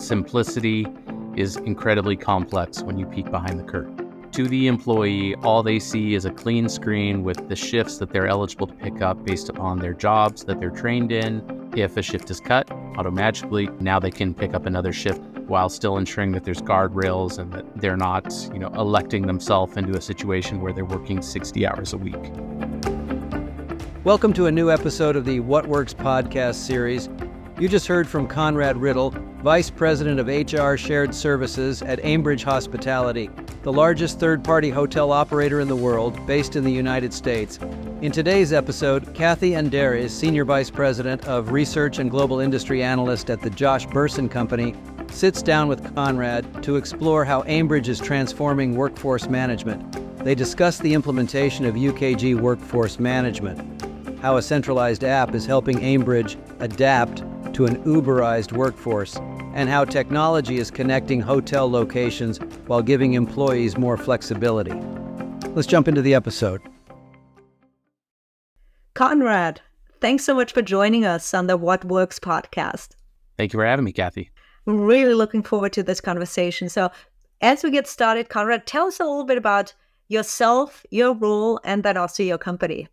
simplicity is incredibly complex when you peek behind the curtain. To the employee, all they see is a clean screen with the shifts that they're eligible to pick up based upon their jobs that they're trained in. If a shift is cut, automatically, now they can pick up another shift while still ensuring that there's guardrails and that they're not, electing themselves into a situation where they're working 60 hours a week. Welcome to a new episode of the What Works podcast series. You just heard from Conrad Riddle, Vice President of HR Shared Services at Aimbridge Hospitality, the largest third-party hotel operator in the world, based in the United States. In today's episode, Kathy Anderes, Senior Vice President of Research and Global Industry Analyst at the Josh Bersin Company, sits down with Conrad to explore how Aimbridge is transforming workforce management. They discuss the implementation of UKG Workforce Management, how a centralized app is helping Aimbridge adapt to an Uberized workforce, and how technology is connecting hotel locations while giving employees more flexibility. Let's jump into the episode. Conrad, thanks so much for joining us on the What Works podcast. Thank you for having me, Kathy. I'm really looking forward to this conversation. So as we get started, Conrad, tell us a little bit about yourself, your role, and then also your company.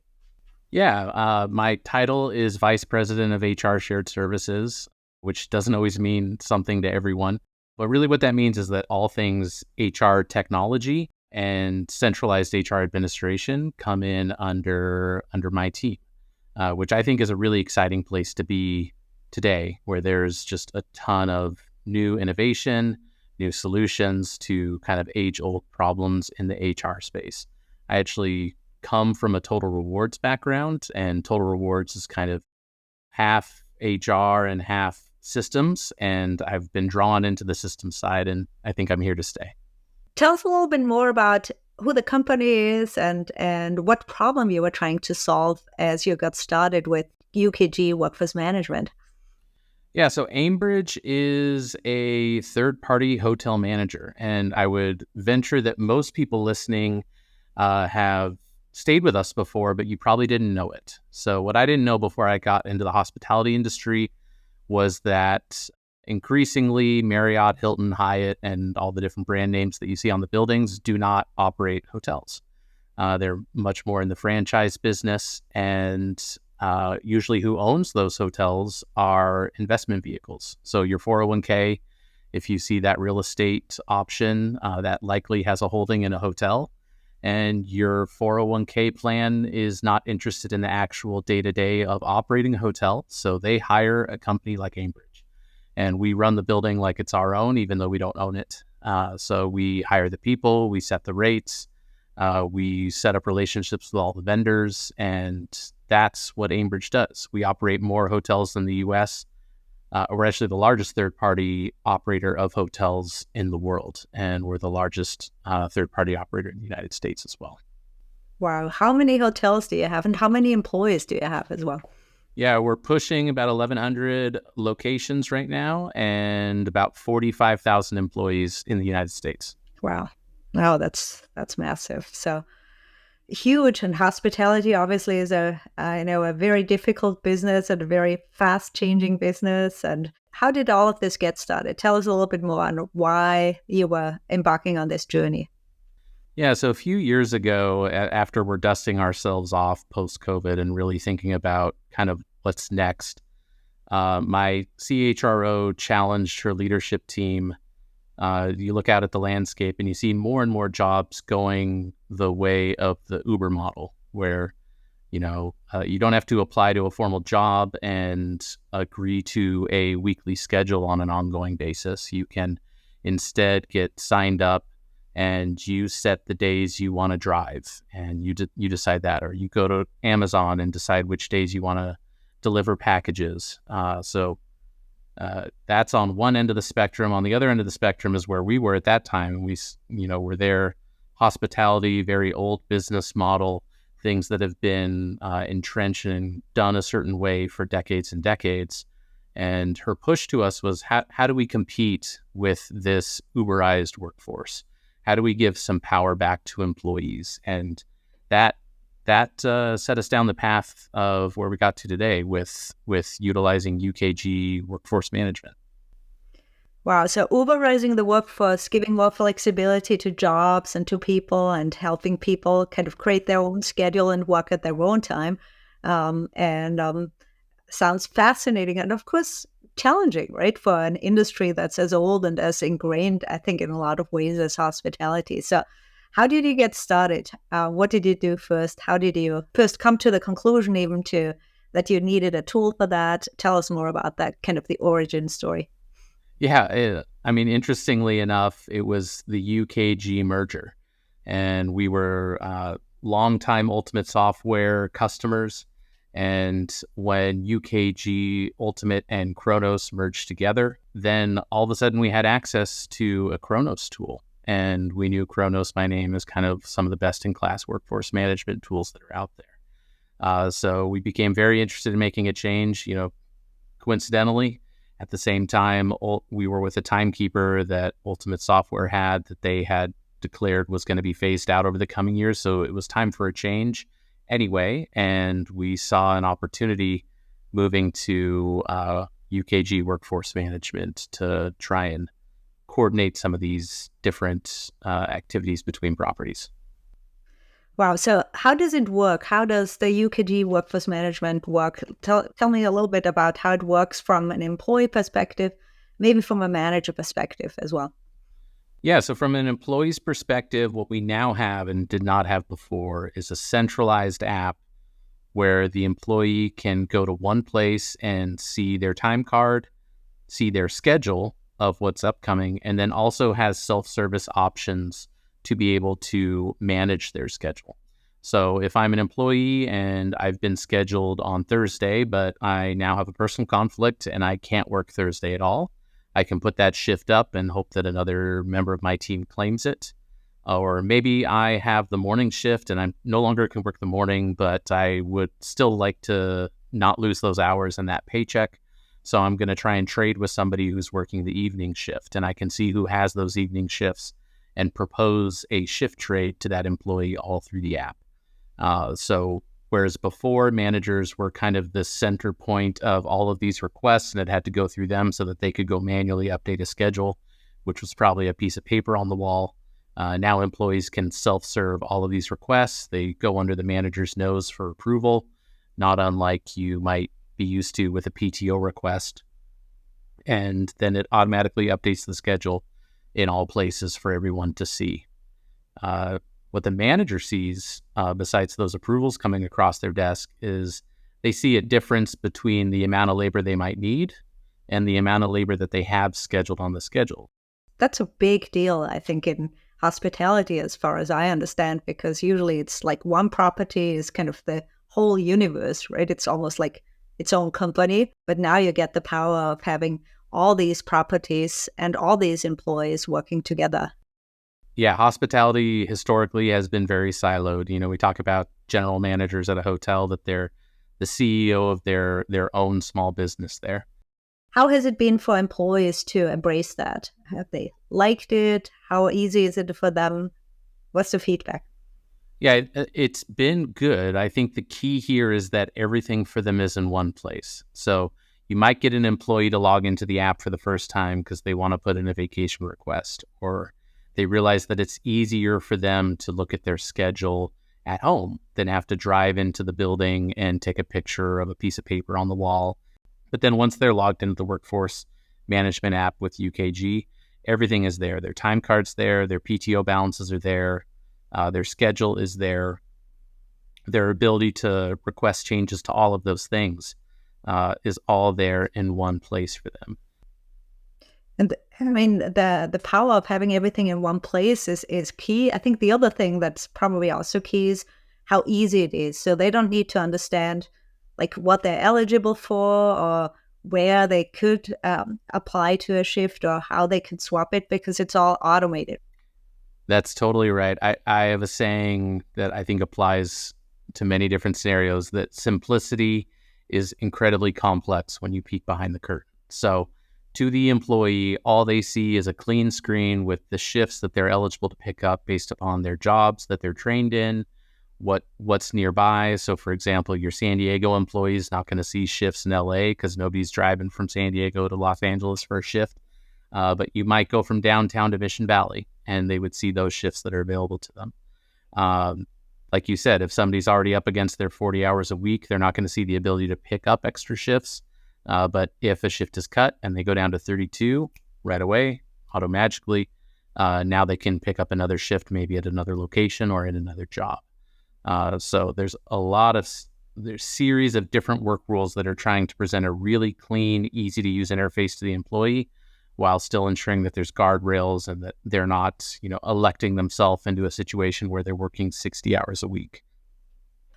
Yeah, my title is Vice President of HR Shared Services, which doesn't always mean something to everyone. But really what that means is that all things HR technology and centralized HR administration come in under my team, which I think is a really exciting place to be today, where there's just a ton of new innovation, new solutions to kind of age-old problems in the HR space. I actually come from a total rewards background, and total rewards is kind of half HR and half systems, and I've been drawn into the system side, and I think I'm here to stay. Tell us a little bit more about who the company is and what problem you were trying to solve as you got started with UKG Workforce Management. Yeah, so Ambridge is a third-party hotel manager, and I would venture that most people listening have stayed with us before, but you probably didn't know it. So what I didn't know before I got into the hospitality industry was that increasingly Marriott, Hilton, Hyatt, and all the different brand names that you see on the buildings do not operate hotels. They're much more in the franchise business, and usually who owns those hotels are investment vehicles. So your 401k, if you see that real estate option, that likely has a holding in a hotel. And your 401k plan is not interested in the actual day-to-day of operating a hotel. So they hire a company like Aimbridge. And we run the building like it's our own, even though we don't own it. So we hire the people, we set the rates, we set up relationships with all the vendors, and that's what Aimbridge does. We operate more hotels than the U.S. We're actually the largest third-party operator of hotels in the world, and we're the largest third-party operator in the United States as well. Wow. How many hotels do you have, and how many employees do you have as well? Yeah, we're pushing about 1,100 locations right now and about 45,000 employees in the United States. Wow. Oh, that's massive. So huge. And hospitality obviously is a very difficult business and a very fast changing business. And how did all of this get started? Tell us a little bit more on why you were embarking on this journey. Yeah, so a few years ago, after we're dusting ourselves off post-COVID and really thinking about kind of what's next, my CHRO challenged her leadership team. You look out at the landscape and you see more and more jobs going the way of the Uber model, where you don't have to apply to a formal job and agree to a weekly schedule on an ongoing basis. You can instead get signed up and you set the days you want to drive, and you decide that, or you go to Amazon and decide which days you want to deliver packages. So that's on one end of the spectrum. On the other end of the spectrum is where we were at that time. We, were there, hospitality, very old business model, things that have been entrenched and done a certain way for decades and decades. And her push to us was, how do we compete with this Uberized workforce? How do we give some power back to employees? And that set us down the path of where we got to today with utilizing UKG Workforce Management. Wow. So Uberizing the workforce, giving more flexibility to jobs and to people and helping people kind of create their own schedule and work at their own time. And sounds fascinating. And of course, challenging, right? For an industry that's as old and as ingrained, I think, in a lot of ways as hospitality. So how did you get started? What did you do first? How did you first come to the conclusion even to that you needed a tool for that? Tell us more about that, kind of the origin story. Yeah, interestingly enough, it was the UKG merger, and we were longtime Ultimate Software customers. And when UKG Ultimate and Kronos merged together, then all of a sudden we had access to a Kronos tool. And we knew Kronos by name as kind of some of the best-in-class workforce management tools that are out there. So we became very interested in making a change. Coincidentally, at the same time, we were with a timekeeper that Ultimate Software had that they had declared was going to be phased out over the coming years. So it was time for a change anyway. And we saw an opportunity moving to UKG Workforce Management to try and coordinate some of these different activities between properties. Wow. So how does it work? How does the UKG Workforce Management work? Tell me a little bit about how it works from an employee perspective, maybe from a manager perspective as well. Yeah, so from an employee's perspective, what we now have and did not have before is a centralized app where the employee can go to one place and see their time card, see their schedule of what's upcoming, and then also has self-service options to be able to manage their schedule. So if I'm an employee and I've been scheduled on Thursday, but I now have a personal conflict and I can't work Thursday at all, I can put that shift up and hope that another member of my team claims it. Or maybe I have the morning shift and I no longer can work the morning, but I would still like to not lose those hours and that paycheck. So I'm going to try and trade with somebody who's working the evening shift, and I can see who has those evening shifts and propose a shift trade to that employee all through the app. So whereas before, managers were kind of the center point of all of these requests, and it had to go through them so that they could go manually update a schedule, which was probably a piece of paper on the wall. Now employees can self-serve all of these requests. They go under the manager's nose for approval, not unlike you might be used to with a PTO request. And then it automatically updates the schedule in all places for everyone to see. What the manager sees, besides those approvals coming across their desk, is they see a difference between the amount of labor they might need and the amount of labor that they have scheduled on the schedule. That's a big deal, I think, in hospitality, as far as I understand, because usually it's like one property is kind of the whole universe, right? It's almost like its own company, but now you get the power of having all these properties and all these employees working together. Yeah, hospitality historically has been very siloed. We talk about general managers at a hotel that they're the CEO of their own small business there. How has it been for employees to embrace that? Have they liked it? How easy is it for them? What's the feedback? Yeah, it's been good. I think the key here is that everything for them is in one place. So you might get an employee to log into the app for the first time because they want to put in a vacation request, or they realize that it's easier for them to look at their schedule at home than have to drive into the building and take a picture of a piece of paper on the wall. But then once they're logged into the workforce management app with UKG, everything is there. Their time card's there, their PTO balances are there, their schedule is there. Their ability to request changes to all of those things is all there in one place for them. And I mean, the power of having everything in one place is key. I think the other thing that's probably also key is how easy it is. So they don't need to understand like what they're eligible for or where they could apply to a shift or how they could swap it because it's all automated. That's totally right. I have a saying that I think applies to many different scenarios, that simplicity is incredibly complex when you peek behind the curtain. So to the employee, all they see is a clean screen with the shifts that they're eligible to pick up based upon their jobs that they're trained in, what's nearby. So for example, your San Diego employee is not going to see shifts in LA because nobody's driving from San Diego to Los Angeles for a shift. but you might go from downtown to Mission Valley, and they would see those shifts that are available to them. Like you said, if somebody's already up against their 40 hours a week, they're not going to see the ability to pick up extra shifts. But if a shift is cut and they go down to 32 right away, automatically, now they can pick up another shift, maybe at another location or in another job. So there's there's series of different work rules that are trying to present a really clean, easy to use interface to the employee, while still ensuring that there's guardrails and that they're not, electing themselves into a situation where they're working 60 hours a week.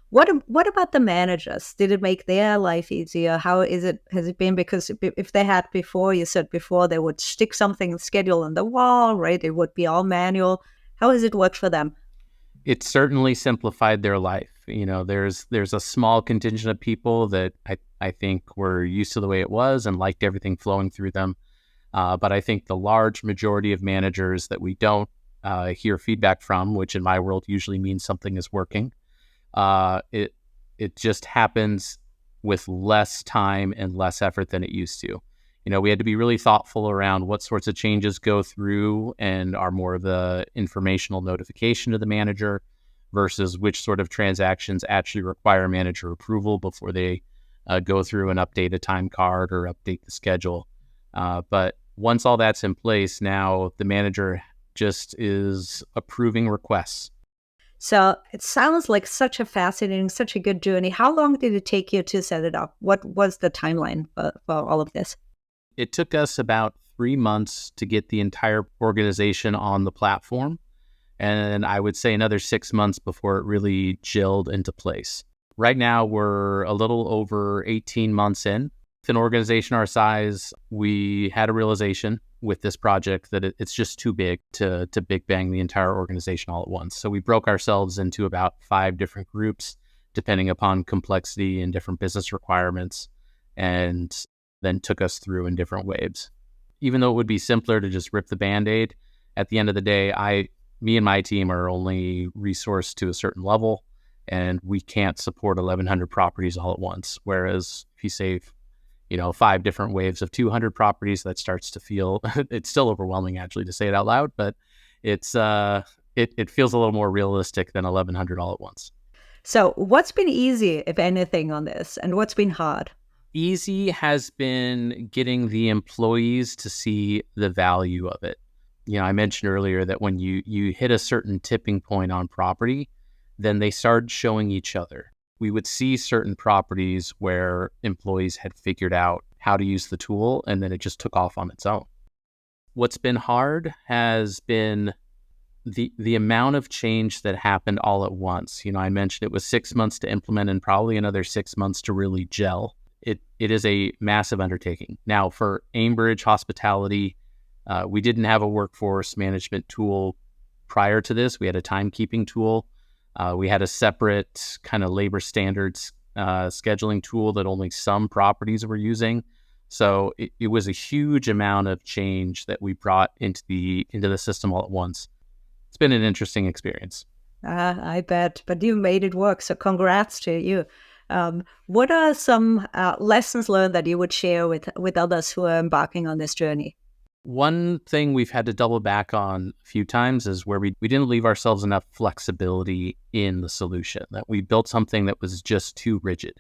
What about the managers? Did it make their life easier? Has it been? Because if they had before, you said before, they would stick something schedule on the wall, right? It would be all manual. How has it worked for them? It certainly simplified their life. There's a small contingent of people that I think were used to the way it was and liked everything flowing through them. But I think the large majority of managers that we don't hear feedback from, which in my world usually means something is working, it just happens with less time and less effort than it used to. We had to be really thoughtful around what sorts of changes go through and are more of the informational notification to the manager versus which sort of transactions actually require manager approval before they go through and update a time card or update the schedule. But once all that's in place, now the manager just is approving requests. So it sounds like such a fascinating, such a good journey. How long did it take you to set it up? What was the timeline for all of this? It took us about 3 months to get the entire organization on the platform. And I would say another 6 months before it really gelled into place. Right now, we're a little over 18 months in. With an organization our size, we had a realization with this project that it's just too big to big bang the entire organization all at once. So we broke ourselves into about 5 different groups, depending upon complexity and different business requirements, and then took us through in different waves. Even though it would be simpler to just rip the Band-Aid, at the end of the day, me and my team are only resourced to a certain level, and we can't support 1,100 properties all at once. Whereas if you say, 5 different waves of 200 properties, that starts to feel, it's still overwhelming actually to say it out loud, but it feels a little more realistic than 1,100 all at once. So what's been easy, if anything, on this, and what's been hard? Easy has been getting the employees to see the value of it. I mentioned earlier that when you hit a certain tipping point on property, then they started showing each other. We would see certain properties where employees had figured out how to use the tool, and then it just took off on its own. What's been hard has been the amount of change that happened all at once. I mentioned it was 6 months to implement and probably another 6 months to really gel. It is a massive undertaking. Now, for Aimbridge Hospitality, we didn't have a workforce management tool prior to this. We had a timekeeping tool. We had a separate kind of labor standards scheduling tool that only some properties were using. So it was a huge amount of change that we brought into the system all at once. It's been an interesting experience. I bet, but you made it work. So congrats to you. What are some lessons learned that you would share with others who are embarking on this journey? One thing we've had to double back on a few times is where we didn't leave ourselves enough flexibility in the solution, that we built something that was just too rigid.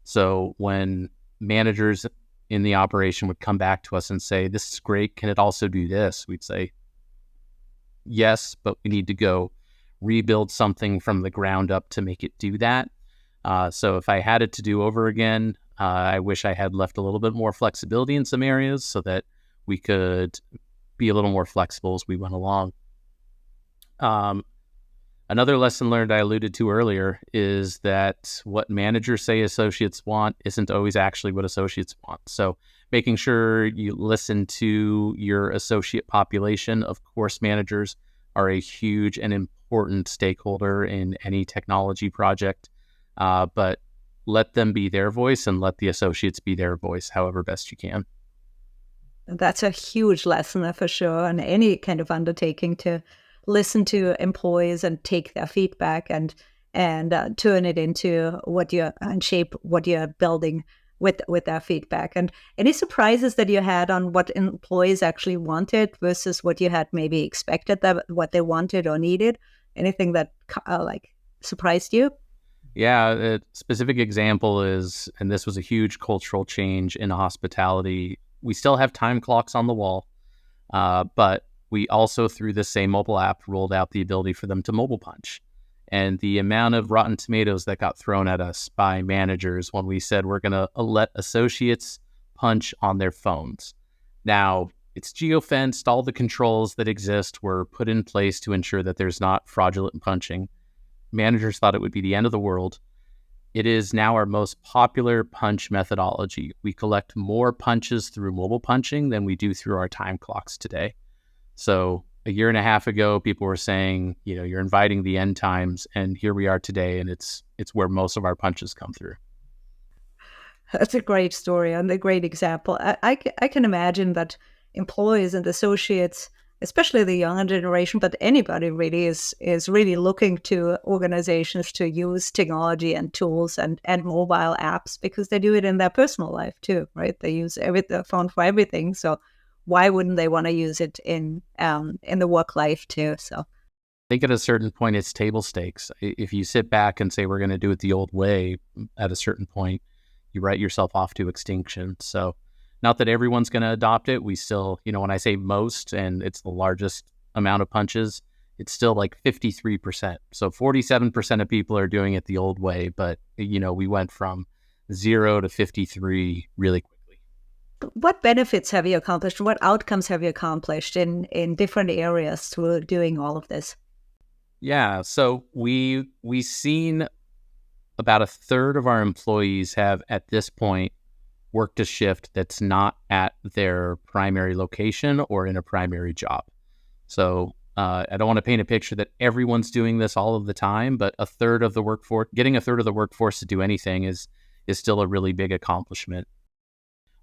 So when managers in the operation would come back to us and say, "This is great, can it also do this?" We'd say, "Yes, but we need to go rebuild something from the ground up to make it do that." So if I had it to do over again, I wish I had left a little bit more flexibility in some areas so that we could be a little more flexible as we went along. Another lesson learned I alluded to earlier is that what managers say associates want isn't always actually what associates want. So making sure you listen to your associate population. Of course, managers are a huge and important stakeholder in any technology project, but let them be their voice and let the associates be their voice, however best you can. That's a huge lesson for sure, and any kind of undertaking to listen to employees and take their feedback and turn it into and shape what you're building with that feedback. And any surprises that you had on what employees actually wanted versus what you had maybe expected, that what they wanted or needed? Anything that like surprised you? Yeah, a specific example is, and this was a huge cultural change in hospitality. We still have time clocks on the wall, but we also, through the same mobile app, rolled out the ability for them to mobile punch. And the amount of rotten tomatoes that got thrown at us by managers when we said we're going to let associates punch on their phones. Now, it's geofenced. All the controls that exist were put in place to ensure that there's not fraudulent punching. Managers thought it would be the end of the world. It is now our most popular punch methodology. We collect more punches through mobile punching than we do through our time clocks today. So a year and a half ago, people were saying, you're inviting the end times, and here we are today, and it's where most of our punches come through. That's a great story and a great example. I can imagine that employees and associates, especially the younger generation, but anybody really is really looking to organizations to use technology and tools and mobile apps, because they do it in their personal life too, right? They use the phone for everything. So why wouldn't they want to use it in the work life too? So I think at a certain point, it's table stakes. If you sit back and say, we're going to do it the old way, at a certain point, you write yourself off to extinction. So not that everyone's going to adopt it. We still, when I say most, and it's the largest amount of punches, it's still like 53%. So 47% of people are doing it the old way. But, we went from 0 to 53 really quickly. What benefits have you accomplished? What outcomes have you accomplished in different areas through doing all of this? Yeah, so we've seen about a third of our employees have, at this point, worked a shift that's not at their primary location or in a primary job. So I don't want to paint a picture that everyone's doing this all of the time, but getting a third of the workforce to do anything is still a really big accomplishment.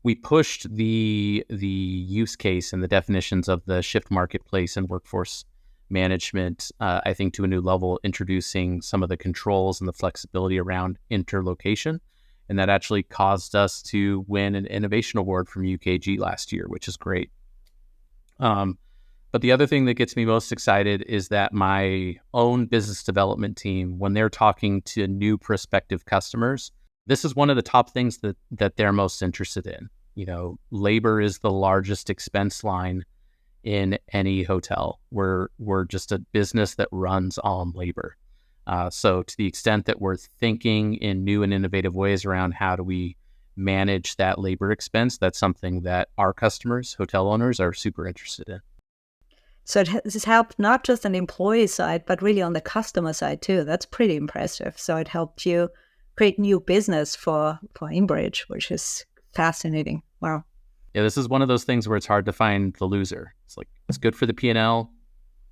We pushed the use case and the definitions of the shift marketplace and workforce management, I think, to a new level, introducing some of the controls and the flexibility around interlocation. And that actually caused us to win an innovation award from UKG last year, which is great. But the other thing that gets me most excited is that my own business development team, when they're talking to new prospective customers, this is one of the top things that they're most interested in. Labor is the largest expense line in any hotel. We're just a business that runs on labor. So to the extent that we're thinking in new and innovative ways around how do we manage that labor expense, that's something that our customers, hotel owners, are super interested in. So it has helped not just on the employee side, but really on the customer side too. That's pretty impressive. So it helped you create new business for Aimbridge, which is fascinating. Wow. Yeah, this is one of those things where it's hard to find the loser. It's good for the P&L,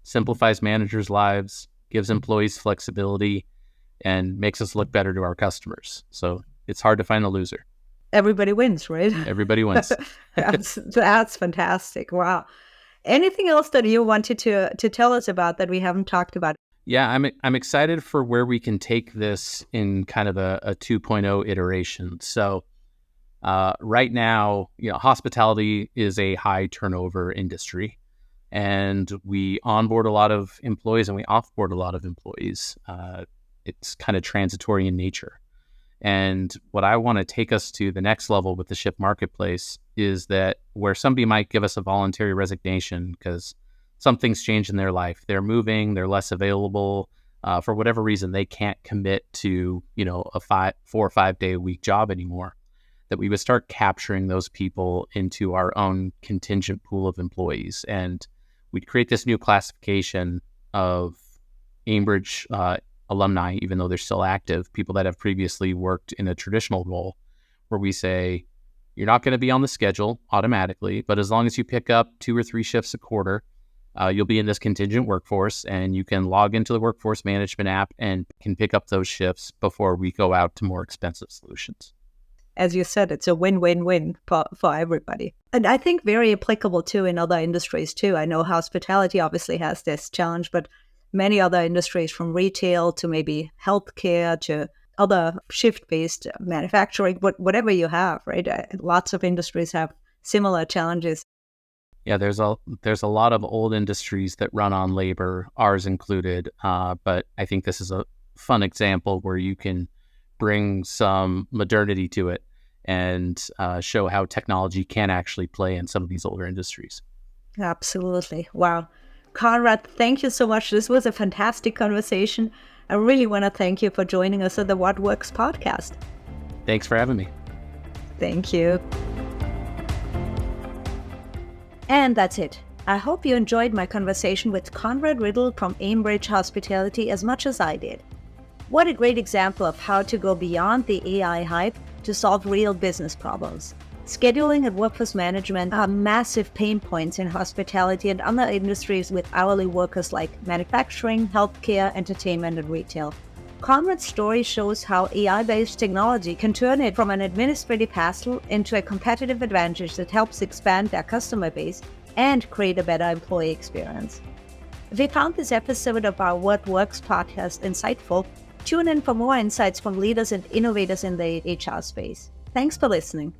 simplifies managers' lives, gives employees flexibility, and makes us look better to our customers. So it's hard to find the loser. Everybody wins, right? Everybody wins. That's fantastic. Wow. Anything else that you wanted to tell us about that we haven't talked about? Yeah, I'm excited for where we can take this in kind of a 2.0 iteration. So right now, hospitality is a high turnover industry, and we onboard a lot of employees and we offboard a lot of employees. It's kind of transitory in nature. And what I want to take us to the next level with the shift marketplace is that where somebody might give us a voluntary resignation because something's changed in their life, they're moving, they're less available, for whatever reason, they can't commit to, a 4 or 5 day a week job anymore, that we would start capturing those people into our own contingent pool of employees. And we'd create this new classification of Ambridge alumni, even though they're still active, people that have previously worked in a traditional role, where we say, you're not going to be on the schedule automatically, but as long as you pick up 2 or 3 shifts a quarter, you'll be in this contingent workforce, and you can log into the workforce management app and can pick up those shifts before we go out to more expensive solutions. As you said, it's a win-win-win for everybody. And I think very applicable too in other industries too. I know hospitality obviously has this challenge, but many other industries, from retail to maybe healthcare to other shift-based manufacturing, whatever you have, right? Lots of industries have similar challenges. Yeah, there's a lot of old industries that run on labor, ours included. But I think this is a fun example where you can bring some modernity to it and show how technology can actually play in some of these older industries. Absolutely. Wow. Conrad, thank you so much. This was a fantastic conversation. I really want to thank you for joining us at the What Works podcast. Thanks for having me. Thank you. And that's it. I hope you enjoyed my conversation with Conrad Riddle from Aimbridge Hospitality as much as I did. What a great example of how to go beyond the AI hype to solve real business problems. Scheduling and workforce management are massive pain points in hospitality and other industries with hourly workers like manufacturing, healthcare, entertainment, and retail. Conrad's story shows how AI-based technology can turn it from an administrative hassle into a competitive advantage that helps expand their customer base and create a better employee experience. If you found this episode of our What Works podcast insightful, tune in for more insights from leaders and innovators in the HR space. Thanks for listening.